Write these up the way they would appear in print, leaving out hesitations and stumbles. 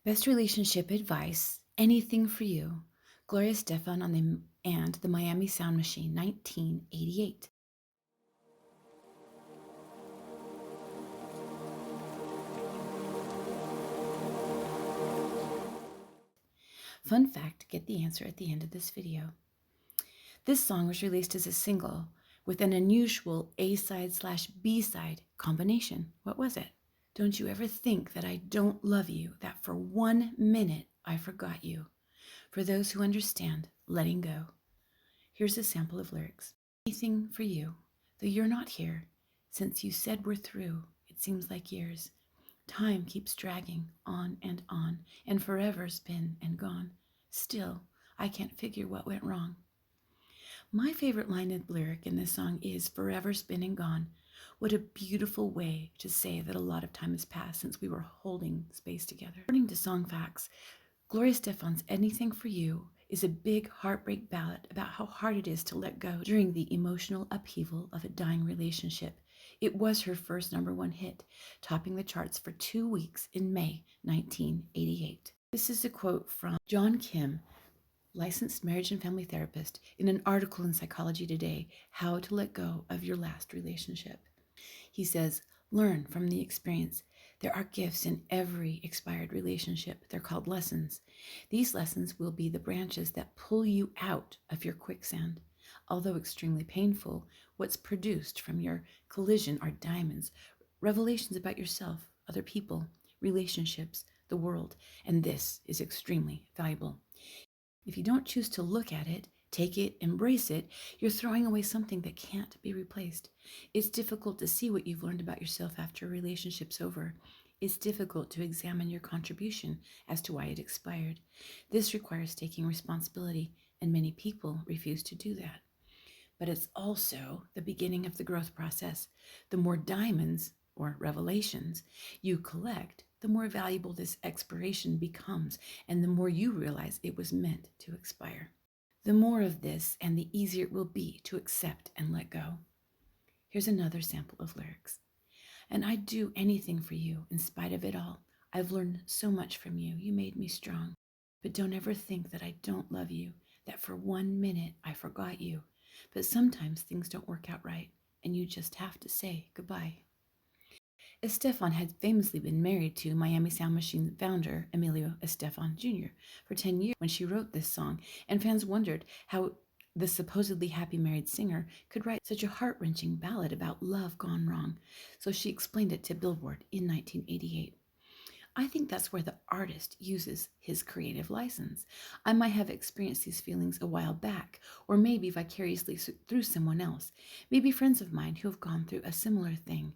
Best relationship advice, anything for you. Gloria Estefan and the Miami Sound Machine, 1988. Fun fact, get the answer at the end of this video. This song was released as a single with an unusual A-side/B-side combination. What was it? Don't you ever think that I don't love you, that for 1 minute I forgot you. For those who understand, letting go. Here's a sample of lyrics. Anything for you, though you're not here. Since you said we're through, it seems like years. Time keeps dragging on, and forever's been and gone. Still, I can't figure what went wrong. My favorite line of lyric in this song is "Forever's been and gone." What a beautiful way to say that a lot of time has passed since we were holding space together. According to Song Facts, Gloria Estefan's "Anything for You" is a big heartbreak ballad about how hard it is to let go during the emotional upheaval of a dying relationship. It was her first #1 hit, topping the charts for 2 weeks in May 1988. This is a quote from John Kim, licensed marriage and family therapist, in an article in Psychology Today, How to Let Go of Your Last Relationship. He says, learn from the experience. There are gifts in every expired relationship. They're called lessons. These lessons will be the branches that pull you out of your quicksand. Although extremely painful, what's produced from your collision are diamonds, revelations about yourself, other people, relationships, the world, and this is extremely valuable. If you don't choose to look at it, take it, embrace it, you're throwing away something that can't be replaced. It's difficult to see what you've learned about yourself after a relationship's over. It's difficult to examine your contribution as to why it expired. This requires taking responsibility, and many people refuse to do that. But it's also the beginning of the growth process. The more diamonds, or revelations, you collect, the more valuable this expiration becomes, and the more you realize it was meant to expire. The more of this, and the easier it will be to accept and let go. Here's another sample of lyrics. And I'd do anything for you, in spite of it all. I've learned so much from you. You made me strong. But don't ever think that I don't love you, that for 1 minute I forgot you. But sometimes things don't work out right, and you just have to say goodbye. Estefan had famously been married to Miami Sound Machine founder Emilio Estefan Jr. for 10 years when she wrote this song, and fans wondered how the supposedly happy married singer could write such a heart-wrenching ballad about love gone wrong. So she explained it to Billboard in 1988. I think that's where the artist uses his creative license. I might have experienced these feelings a while back, or maybe vicariously through someone else, maybe friends of mine who have gone through a similar thing.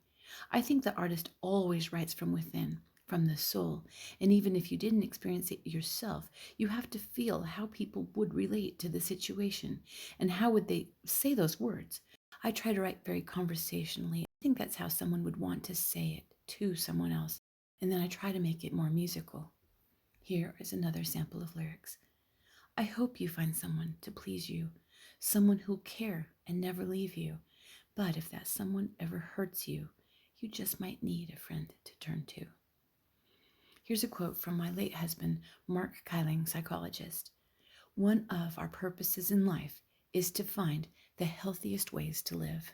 I think the artist always writes from within, from the soul, and even if you didn't experience it yourself, you have to feel how people would relate to the situation, and how would they say those words. I try to write very conversationally. I think that's how someone would want to say it to someone else, and then I try to make it more musical. Here is another sample of lyrics. I hope you find someone to please you, someone who'll care and never leave you, but if that someone ever hurts you, you just might need a friend to turn to. Here's a quote from my late husband, Mark Kyling, psychologist. One of our purposes in life is to find the healthiest ways to live.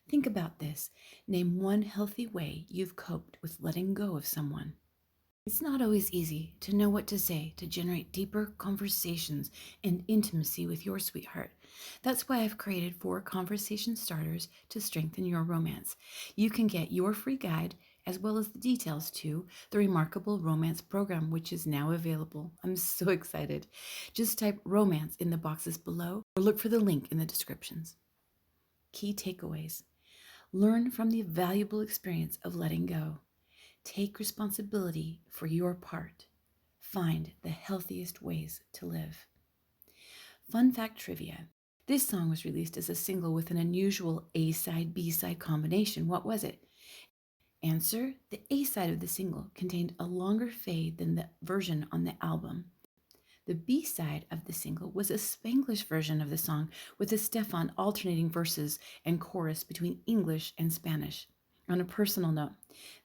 Think about this. Name one healthy way you've coped with letting go of someone. It's not always easy to know what to say to generate deeper conversations and intimacy with your sweetheart. That's why I've created 4 conversation starters to strengthen your romance. You can get your free guide as well as the details to the Remarkable Romance Program, which is now available. I'm so excited. Just type romance in the boxes below or look for the link in the descriptions. Key takeaways. Learn from the valuable experience of letting go. Take responsibility for your part. Find the healthiest ways to live. Fun fact trivia. This song was released as a single with an unusual A-side, B-side combination. What was it? Answer, the A-side of the single contained a longer fade than the version on the album. The B-side of the single was a Spanglish version of the song with Estefan alternating verses and chorus between English and Spanish. On a personal note,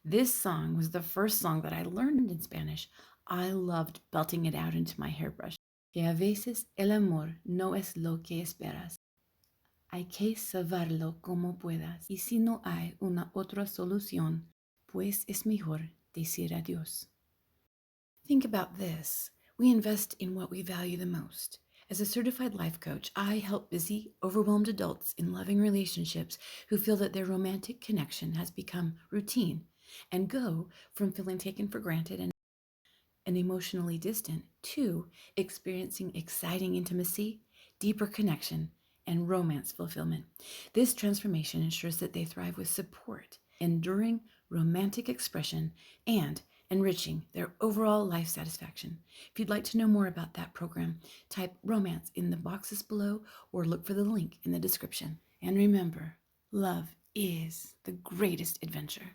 this song was the first song that I learned in Spanish. I loved belting it out into my hairbrush. Que a veces el amor no es lo que esperas. Hay que salvarlo como puedas. Y si no hay una otra solución, pues es mejor decir adiós. Think about this. We invest in what we value the most. As a certified life coach, I help busy, overwhelmed adults in loving relationships who feel that their romantic connection has become routine and go from feeling taken for granted and emotionally distant to experiencing exciting intimacy, deeper connection, and romance fulfillment. This transformation ensures that they thrive with support, enduring romantic expression, and enriching their overall life satisfaction. If you'd like to know more about that program, type romance in the boxes below or look for the link in the description. And remember, love is the greatest adventure.